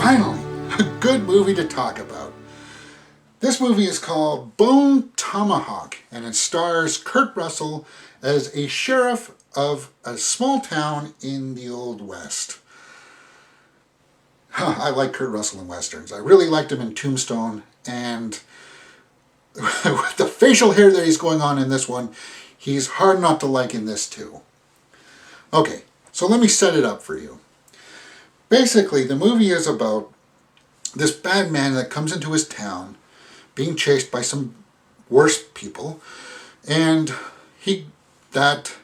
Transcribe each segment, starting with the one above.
Finally, a good movie to talk about. This movie is called Bone Tomahawk, and it stars Kurt Russell as a sheriff of a small town in the Old West. I like Kurt Russell in Westerns. I really liked him in Tombstone, and with the facial hair that he's going on in this one, he's hard not to like in this too. Okay, so let me set it up for you. Basically, the movie is about this bad man that comes into his town being chased by some worse people, and that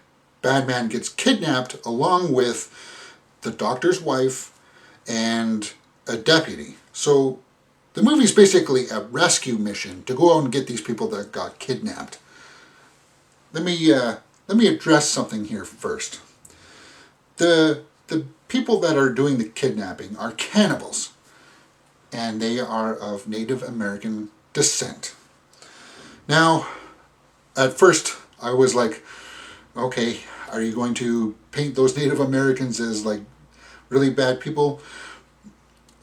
bad man gets kidnapped along with the doctor's wife and a deputy. So the movie is basically a rescue mission to go out and get these people that got kidnapped. Let me address something here first. The people that are doing the kidnapping are cannibals, and they are of Native American descent. Now, at first I was like, okay, are you going to paint those Native Americans as like really bad people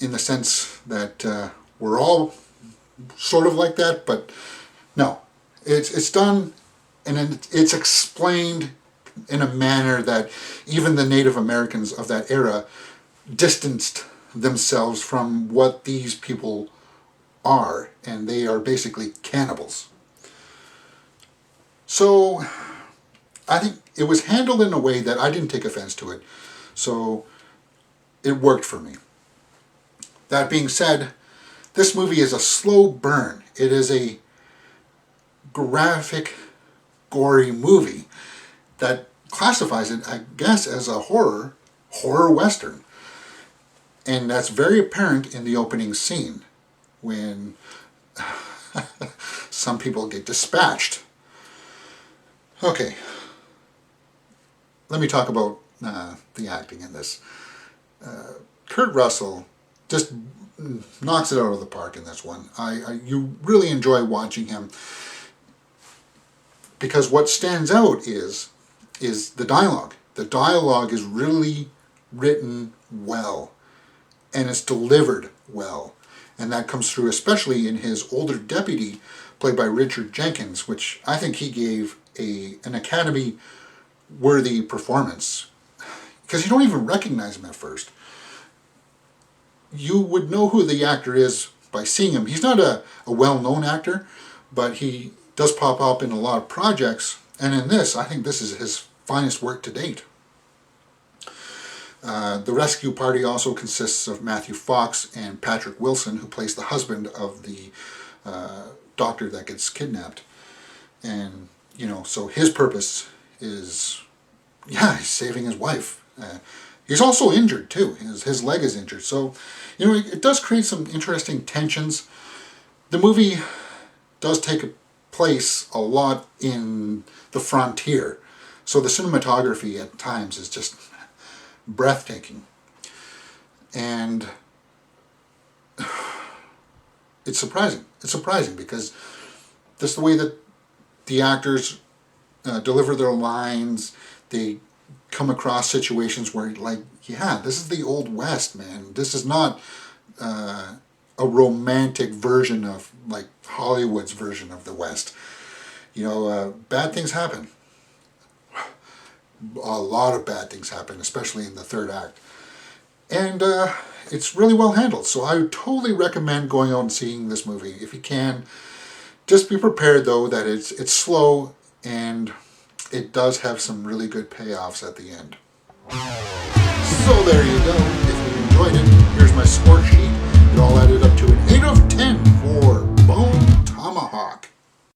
in the sense that we're all sort of like that? But no, it's done and it's explained in a manner that even the Native Americans of that era distanced themselves from what these people are, and they are basically cannibals. So I think it was handled in a way that I didn't take offense to it, so it worked for me. That being said, this movie is a slow burn. It is a graphic, gory movie that classifies it, I guess, as a horror western. And that's very apparent in the opening scene when some people get dispatched. Okay, let me talk about the acting in this. Kurt Russell just knocks it out of the park in this one. You really enjoy watching him because what stands out is the dialogue. The dialogue is really written well, and it's delivered well. And that comes through especially in his older deputy, played by Richard Jenkins, which I think he gave an Academy-worthy performance. Because you don't even recognize him at first. You would know who the actor is by seeing him. He's not a well-known actor, but he does pop up in a lot of projects. And in this, I think this is his finest work to date. The rescue party also consists of Matthew Fox and Patrick Wilson, who plays the husband of the doctor that gets kidnapped. And, so his purpose is, he's saving his wife. He's also injured, too. His leg is injured. So, it does create some interesting tensions. The movie does take place a lot in the frontier. So the cinematography at times is just breathtaking. And it's surprising. It's surprising because that's the way that the actors deliver their lines. They come across situations where, this is the Old West, man. This is not a romantic version of, Hollywood's version of the West. Bad things happen. A lot of bad things happen, especially in the third act. And it's really well handled. So I would totally recommend going out and seeing this movie if you can. Just be prepared, though, that it's slow and it does have some really good payoffs at the end. So there you go.